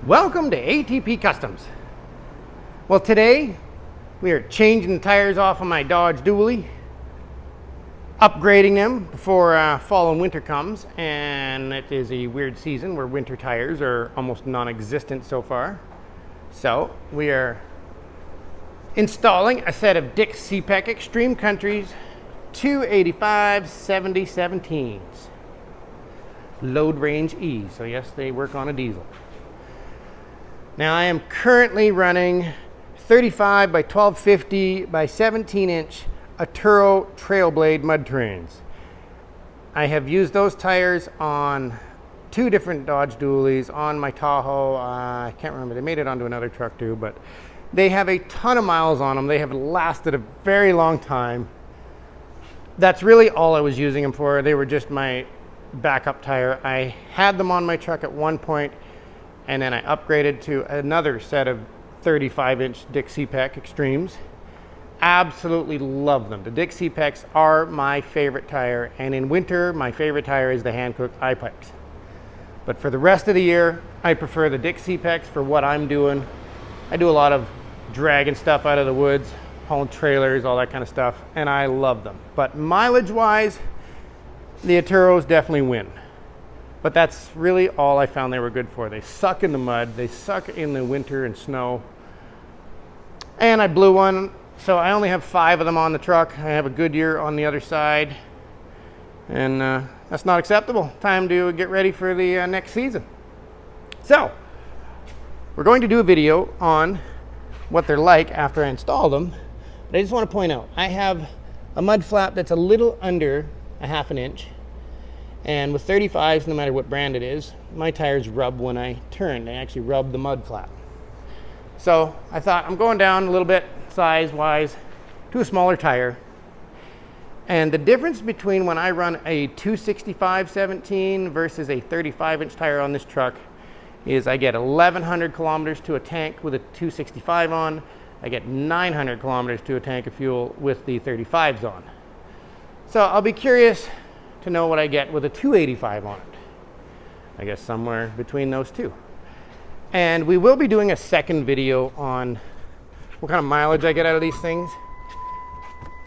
Welcome to ATP Customs. Well, today we are changing the tires off of my Dodge Dually, upgrading them before fall and winter comes, and it is a weird season where winter tires are almost non-existent so far. So we are installing a set of Dick's Cepek Extreme Countries 285 7017s. Load range E, so yes, they work on a diesel. Now I am currently running 35 by 1250 by 17 inch Aturo Trailblade mud terrains. I have used those tires on two different Dodge Dualies, on my Tahoe. I can't remember, they made it onto another truck too, but they have a ton of miles on them. They have lasted a very long time. That's really all I was using them for. They were just my backup tire. I had them on my truck at one point, and then I upgraded to another set of 35-inch Dick's Cepek Extremes. Absolutely love them. The Dick's Cepeks are my favorite tire, and in winter, my favorite tire is the hand-cooked I-Pikes. But for the rest of the year, I prefer the Dick's Cepeks for what I'm doing. I do a lot of dragging stuff out of the woods, hauling trailers, all that kind of stuff, and I love them. But mileage-wise, the Aturos definitely win. But that's really all I found they were good for. They suck in the mud, they suck in the winter and snow. And I blew one, so I only have 5 of them on the truck. I have a Goodyear on the other side. And that's not acceptable. Time to get ready for the next season. So, we're going to do a video on what they're like after I install them. But I just want to point out, I have a mud flap that's a little under a half an inch. And with 35s, no matter what brand it is, my tires rub when I turn. They actually rub the mud flap. So I thought I'm going down a little bit size-wise to a smaller tire. And the difference between when I run a 265/17 versus a 35-inch tire on this truck is I get 1,100 kilometers to a tank with a 265 on. I get 900 kilometers to a tank of fuel with the 35s on. So I'll be curious to know what I get with a 285 on it. I guess somewhere between those two. And we will be doing a second video on what kind of mileage I get out of these things.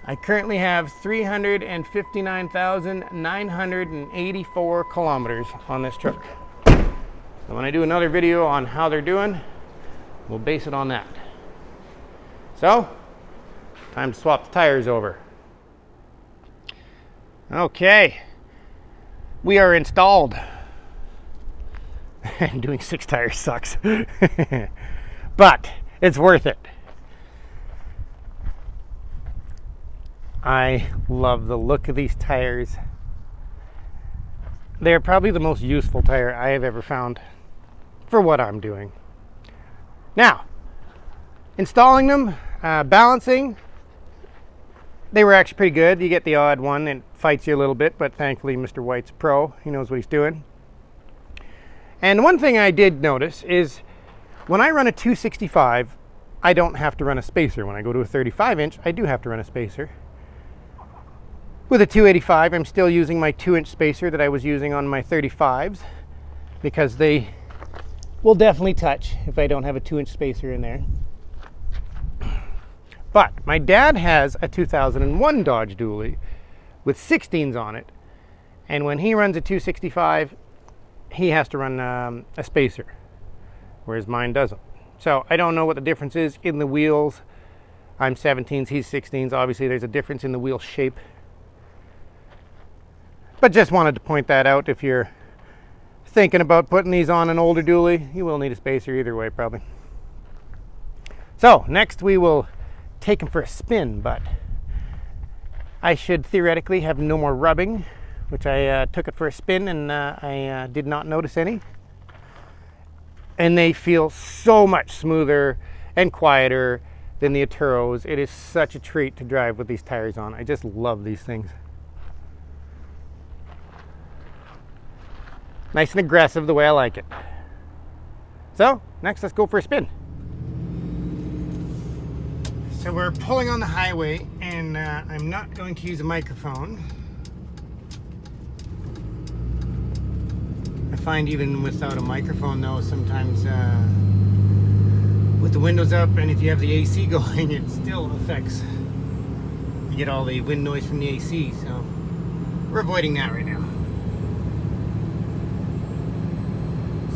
I currently have 359,984 kilometers on this truck. So when I do another video on how they're doing, we'll base it on that. So, time to swap the tires over. Okay, we are installed. And doing 6 tires sucks. But it's worth it. I love the look of these tires. They're probably the most useful tire I have ever found for what I'm doing. Now, installing them, balancing, they were actually pretty good. You get the odd one that fights you a little bit, but thankfully Mr. White's pro. He knows what he's doing. And one thing I did notice is when I run a 265, I don't have to run a spacer. When I go to a 35-inch, I do have to run a spacer. With a 285, I'm still using my 2-inch spacer that I was using on my 35s because they will definitely touch if I don't have a 2-inch spacer in there. But my dad has a 2001 Dodge Dually with 16s on it, and when he runs a 265, he has to run a spacer, whereas mine doesn't. So I don't know what the difference is in the wheels. I'm 17s, he's 16s. Obviously there's a difference in the wheel shape. But just wanted to point that out. If you're thinking about putting these on an older Dually, you will need a spacer either way probably. So next we will take them for a spin, but I should theoretically have no more rubbing, which I took it for a spin and I did not notice any. And they feel so much smoother and quieter than the Aturos. It is such a treat to drive with these tires on. I just love these things. Nice and aggressive the way I like it. So next, let's go for a spin. So we're pulling on the highway, and I'm not going to use a microphone. I find even without a microphone though, sometimes with the windows up and if you have the AC going, it still affects. You get all the wind noise from the AC, so we're avoiding that right now.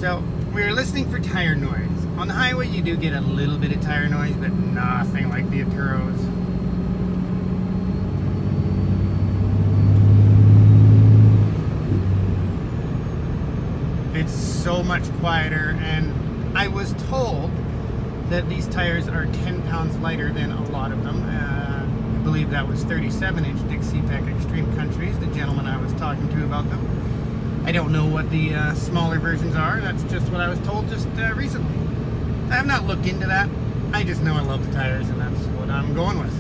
So we're listening for tire noise. On the highway you do get a little bit of tire noise, but nothing like the Aturos. It's so much quieter, and I was told that these tires are 10 pounds lighter than a lot of them. I believe that was 37-inch Dick Cepek Extreme Countries, the gentleman I was talking to about them. I don't know what the smaller versions are. That's just what I was told just recently. I have not looked into that. I just know I love the tires, and that's what I'm going with.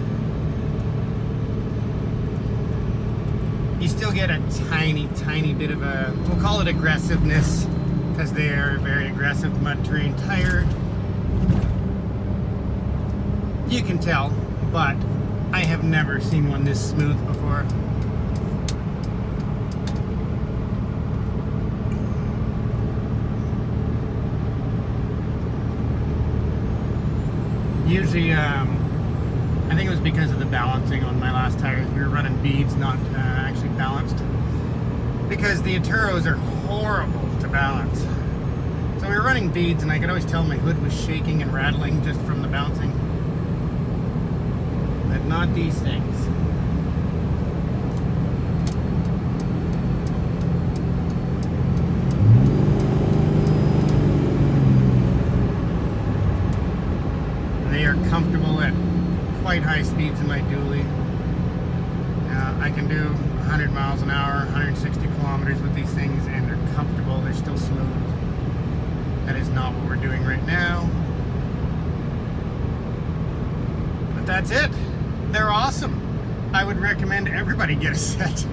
You still get a tiny bit of a, we'll call it aggressiveness, because they are a very aggressive mud terrain tire. You can tell, but I have never seen one this smooth before. Usually, I think it was because of the balancing on my last tires. We were running beads, not actually balanced. Because the Aturos are horrible to balance. So we were running beads and I could always tell my hood was shaking and rattling just from the bouncing. But not these things. And they are comfortable at quite high speeds in my dually. I can do 100 miles an hour, 160 kilometers with these things, and they're comfortable, they're still smooth. That is not what we're doing right now. But that's it. They're awesome. I would recommend everybody get a set.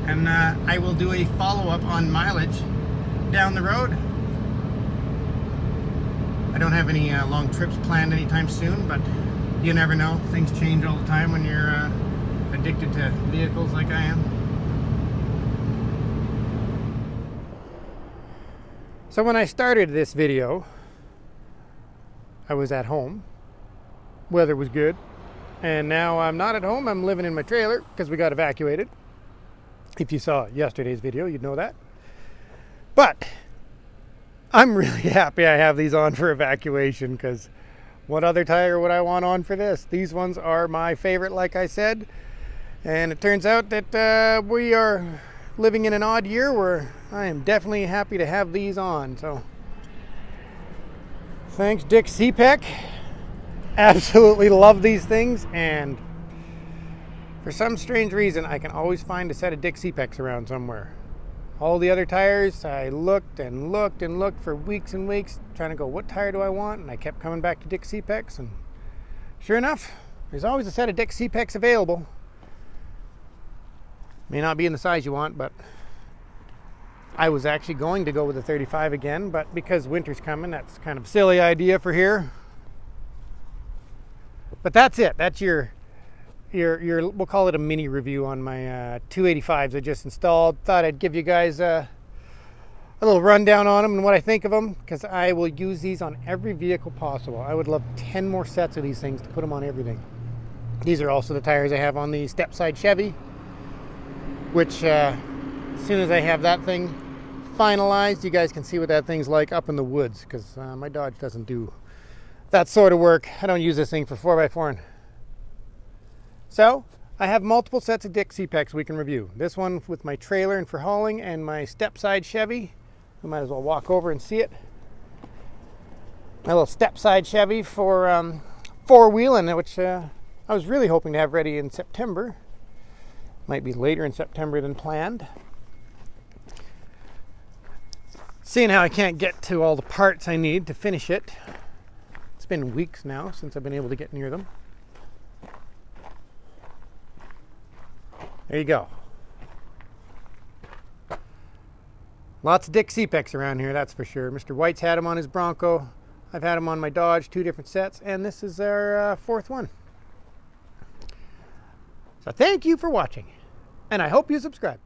And I will do a follow-up on mileage down the road. I don't have any long trips planned anytime soon, but you never know. Things change all the time when you're addicted to vehicles like I am. So when I started this video, I was at home. Weather was good. And now I'm not at home. I'm living in my trailer because we got evacuated. If you saw yesterday's video, you'd know that. But I'm really happy I have these on for evacuation, because what other tire would I want on for this? These ones are my favorite, like I said. And it turns out that we are living in an odd year where I am definitely happy to have these on. So thanks, Dick Cepek. Absolutely love these things, and for some strange reason I can always find a set of Dick Cepeks around somewhere. All the other tires, I looked and looked and looked for weeks and weeks trying to go, what tire do I want? And I kept coming back to Dick Cepeks, and sure enough, there's always a set of Dick Cepeks available. May not be in the size you want, but I was actually going to go with a 35 again, but because winter's coming, that's kind of a silly idea for here. But that's it. That's your we'll call it a mini review on my 285s I just installed. Thought I'd give you guys a little rundown on them and what I think of them, because I will use these on every vehicle possible. I would love 10 more sets of these things to put them on everything. These are also the tires I have on the step-side Chevy, which as soon as I have that thing finalized, you guys can see what that thing's like up in the woods, because my Dodge doesn't do that sort of work. I don't use this thing for 4x4. So I have multiple sets of Dick Cepeks we can review. This one with my trailer and for hauling, and my step-side Chevy. We might as well walk over and see it. My little step-side Chevy for four-wheeling, which I was really hoping to have ready in September. Might be later in September than planned. Seeing how I can't get to all the parts I need to finish it. It's been weeks now since I've been able to get near them. There you go. Lots of Dick Cepeks around here, that's for sure. Mr. White's had them on his Bronco. I've had them on my Dodge, 2 different sets, and this is our 4th one. So thank you for watching, and I hope you subscribe.